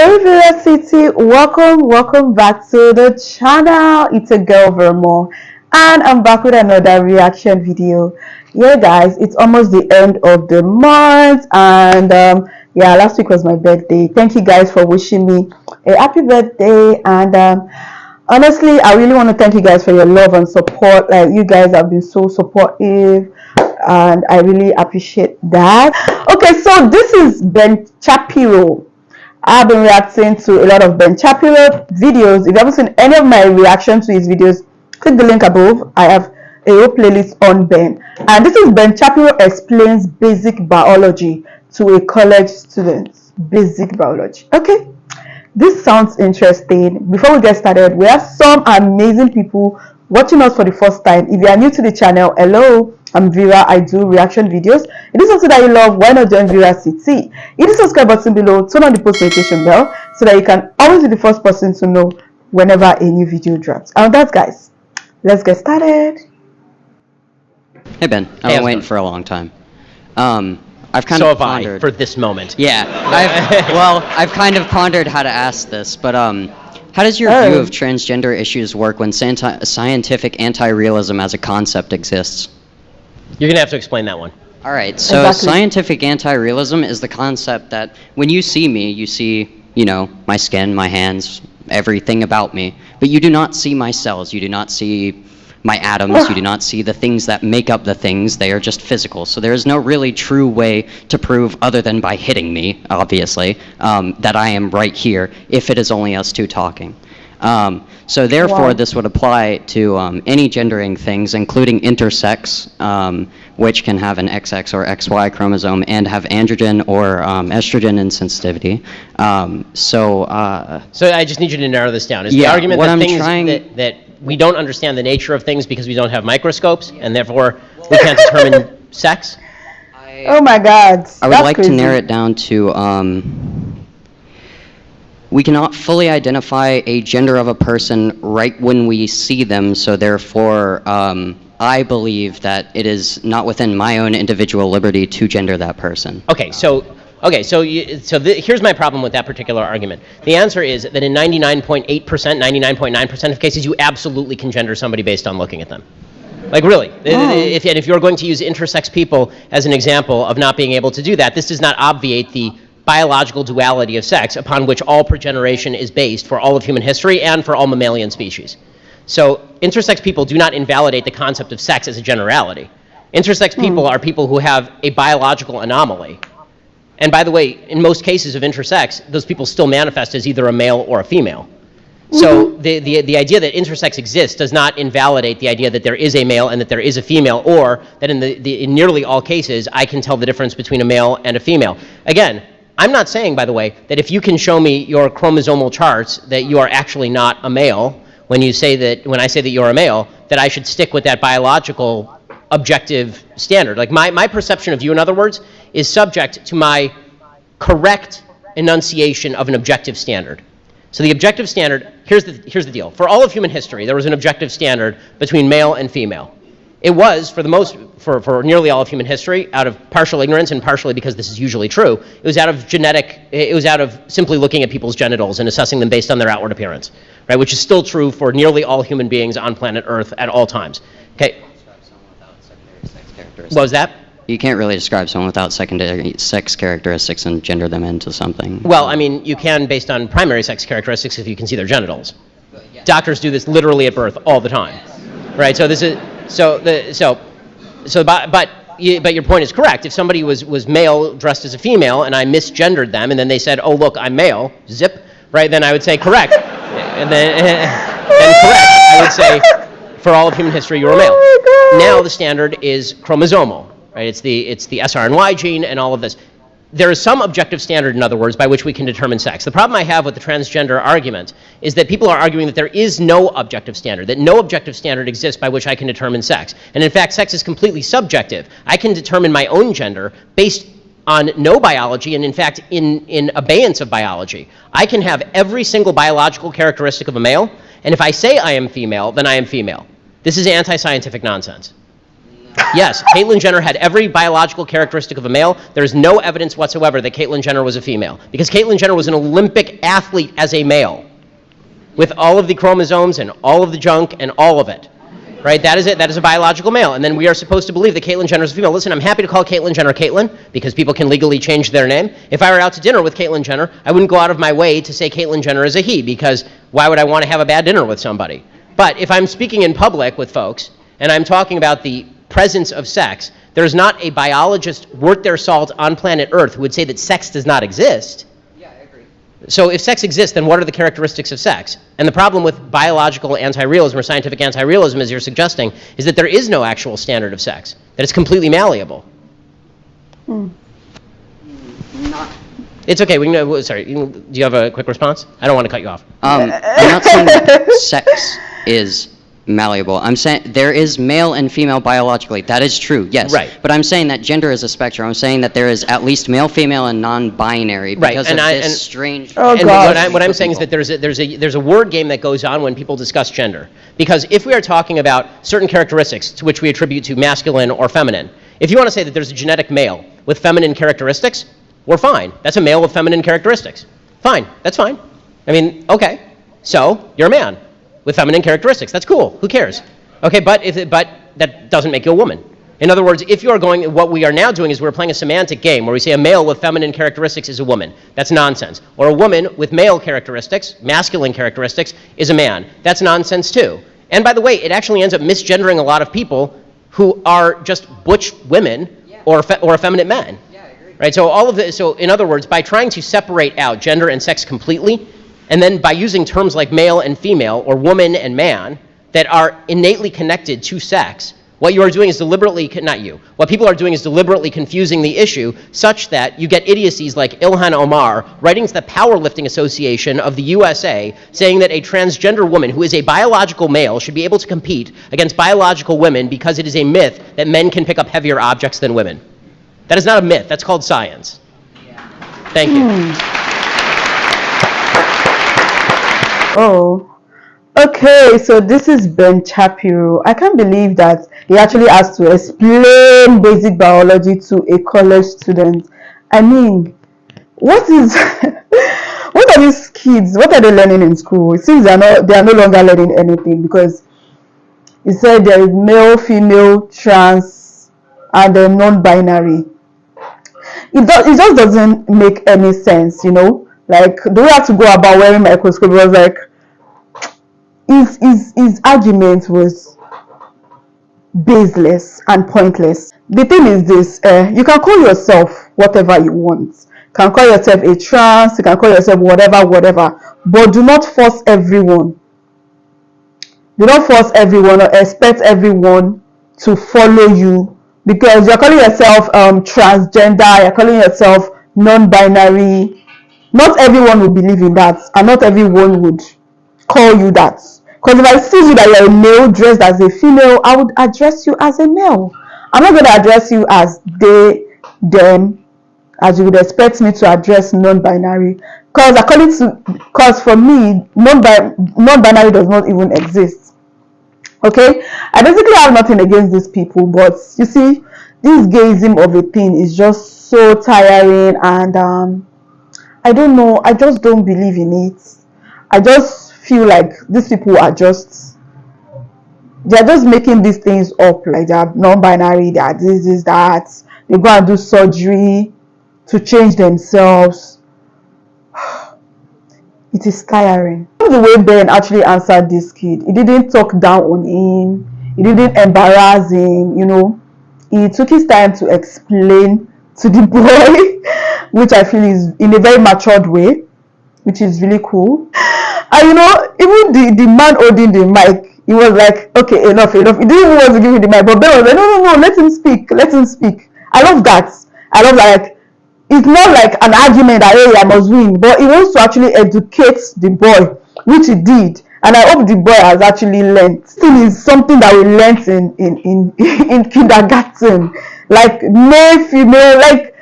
Hey Vera City, welcome back to the channel. It's a girl Vermo, and I'm back with another reaction video. Yeah, guys, it's almost the end of the month, and yeah, last week was my birthday. Thank you guys for wishing me a happy birthday, and honestly, I really want to thank you guys for your love and support. Like, you guys have been so supportive, and I really appreciate that. Okay, so this is Ben Shapiro. I've been reacting to a lot of Ben Shapiro videos. If you haven't seen any of my reactions to his videos, click the link above. I have a whole playlist on Ben. And this is Ben Shapiro explains basic biology to a college student. Basic biology. Okay. This sounds interesting. Before we get started, we have some amazing people watching us for the first time. If you are new to the channel, hello, I'm Vera. I do reaction videos. If this is something that you love, why not join Vera CT? Hit the subscribe button below, turn on the post notification bell so that you can always be the first person to know whenever a new video drops. And with that, guys, let's get started. Hey Ben, I've been waiting for a long time. I've kind so of pondered. So have I, for this moment. Yeah, I've kind of pondered how to ask this, but how does your view of transgender issues work when scientific anti-realism as a concept exists? You're going to have to explain that one. All right, so scientific anti-realism is the concept that when you see me, you see, you know, my skin, my hands, everything about me, but you do not see my cells, you do not see my atoms, you do not see the things that make up the things, they are just physical. So there is no really true way to prove, other than by hitting me, obviously, that I am right here, if it is only us two talking. So therefore, this would apply to any gendering things, including intersex, which can have an XX or XY chromosome and have androgen or estrogen insensitivity. So I just need you to narrow this down. Is the argument that things that we don't understand the nature of things because we don't have microscopes, and therefore we can't determine sex? Oh my God! I would like to narrow it down to we cannot fully identify a gender of a person right when we see them, so therefore I believe that it is not within my own individual liberty to gender that person. Here's my problem with that particular argument. The answer is that in 99.8%, 99.9% of cases, you absolutely can gender somebody based on looking at them. Like, really. If you're going to use intersex people as an example of not being able to do that, this does not obviate the biological duality of sex upon which all progeneration is based for all of human history and for all mammalian species. So intersex people do not invalidate the concept of sex as a generality. Intersex people are people who have a biological anomaly. And by the way, in most cases of intersex, those people still manifest as either a male or a female. So the idea that intersex exists does not invalidate the idea that there is a male and that there is a female, or that in nearly all cases, I can tell the difference between a male and a female. Again, I'm not saying, by the way, that if you can show me your chromosomal charts that you are actually not a male, when I say that you're a male, that I should stick with that biological objective standard. Like, my perception of you, in other words, is subject to my correct enunciation of an objective standard. So the objective standard, here's the deal. For all of human history, there was an objective standard between male and female. It was, for nearly all of human history, out of partial ignorance and partially because this is usually true, it was out of simply looking at people's genitals and assessing them based on their outward appearance, right? Which is still true for nearly all human beings on planet Earth at all times. Okay. What was that? You can't really describe someone without secondary sex characteristics and gender them into something. Well, I mean, you can based on primary sex characteristics if you can see their genitals. Doctors do this literally at birth all the time, right? So this is but your point is correct. If somebody was male dressed as a female and I misgendered them and then they said, "Oh, look, I'm male," zip, right? Then I would say correct, and then correct. I would say for all of human history, you're a male. Now the standard is chromosomal, right? It's the SRNY gene and all of this. There is some objective standard, in other words, by which we can determine sex. The problem I have with the transgender argument is that people are arguing that there is no objective standard, that no objective standard exists by which I can determine sex. And in fact, sex is completely subjective. I can determine my own gender based on no biology and, in fact, in abeyance of biology. I can have every single biological characteristic of a male, and if I say I am female, then I am female. This is anti-scientific nonsense. Yes, Caitlyn Jenner had every biological characteristic of a male. There's no evidence whatsoever that Caitlyn Jenner was a female, because Caitlyn Jenner was an Olympic athlete as a male, with all of the chromosomes and all of the junk and all of it. Right? That is it. That is a biological male. And then we are supposed to believe that Caitlyn Jenner is a female. Listen, I'm happy to call Caitlyn Jenner Caitlyn, because people can legally change their name. If I were out to dinner with Caitlyn Jenner, I wouldn't go out of my way to say Caitlyn Jenner is a he, because why would I want to have a bad dinner with somebody? But if I'm speaking in public with folks, and I'm talking about the presence of sex, there's not a biologist worth their salt on planet Earth who would say that sex does not exist. So if sex exists, then what are the characteristics of sex? And the problem with biological anti-realism or scientific anti-realism, as you're suggesting, is that there is no actual standard of sex, that it's completely malleable. It's okay. We can, sorry, do you have a quick response? I don't want to cut you off. I'm not saying that sex is malleable. I'm saying there is male and female biologically. That is true, yes. Right. But I'm saying that gender is a spectrum. I'm saying that there is at least male, female, and non-binary because of this strange... Oh, and God. what I'm saying is that there's a word game that goes on when people discuss gender. Because if we are talking about certain characteristics to which we attribute to masculine or feminine, if you want to say that there's a genetic male with feminine characteristics, we're fine. That's a male with feminine characteristics. Fine. That's fine. I mean, okay. So, you're a man with feminine characteristics. That's cool. Who cares? Okay, but that doesn't make you a woman. In other words, if you're going, what we are now doing is we're playing a semantic game where we say a male with feminine characteristics is a woman. That's nonsense. Or a woman with male characteristics, masculine characteristics, is a man. That's nonsense too. And by the way, it actually ends up misgendering a lot of people who are just butch women or effeminate men. Yeah, I agree. Right? So all of this. So in other words, by trying to separate out gender and sex completely, and then by using terms like male and female or woman and man that are innately connected to sex, what you are doing is deliberately, not you, what people are doing is deliberately confusing the issue such that you get idiocies like Ilhan Omar writing to the Powerlifting Association of the USA saying that a transgender woman who is a biological male should be able to compete against biological women because it is a myth that men can pick up heavier objects than women. That is not a myth, that's called science. Thank you. Oh, okay, so this is Ben Shapiro. I can't believe that he actually has to explain basic biology to a college student. I mean, what is what are these kids, what are they learning in school? It seems they are no longer learning anything, because he said there is male, female, trans, and then non-binary. It just doesn't make any sense, you know. Like, do we have to go about wearing microscope? It was like, his argument was baseless and pointless. The thing is this, you can call yourself whatever you want. You can call yourself a trans, you can call yourself whatever, but do not force everyone. Do not force everyone or expect everyone to follow you, because you're calling yourself transgender, you're calling yourself non-binary. Not everyone will believe in that, and not everyone would call you that. Because if I see you that you're a male dressed as a female, I would address you as a male. I'm not going to address you as they, them, as you would expect me to address non-binary. Because for me, non-binary does not even exist. Okay? I basically have nothing against these people, but you see, this gayism of a thing is just so tiring, and I don't know, I just don't believe in it. I just feel like these people are just making these things up, like they are non-binary, they are this, that. They go and do surgery to change themselves. It is tiring. The way Ben actually answered this kid, he didn't talk down on him, he didn't embarrass him, you know. He took his time to explain to the boy, which I feel is in a very matured way, which is really cool. And you know, even the man holding the mic, he was like, okay, enough. He didn't even want to give me the mic, but Ben was like, no, let him speak. I love that. Like, it's not like an argument that, hey, I must win, but he wants to actually educate the boy, which he did. And I hope the boy has actually learned. Still is something that we learned in kindergarten. Like, male, female, like,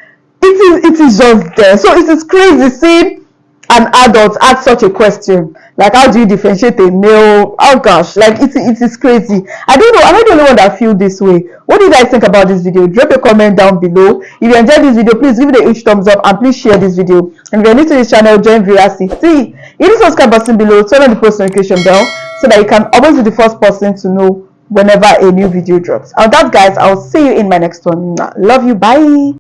it is just there. So it is crazy seeing an adult ask such a question, like how do you differentiate a male? Oh gosh, like it is crazy. I don't know, am I the only one that feel this way? What do you guys think about this video? Drop a comment down below. If you enjoyed this video, please give it a huge thumbs up and please share this video. And if you're new to this channel, join VRCT. Hit the subscribe button below, turn on the post notification bell so that you can always be the first person to know whenever a new video drops. And with that, guys, I'll see you in my next one. Love you, bye.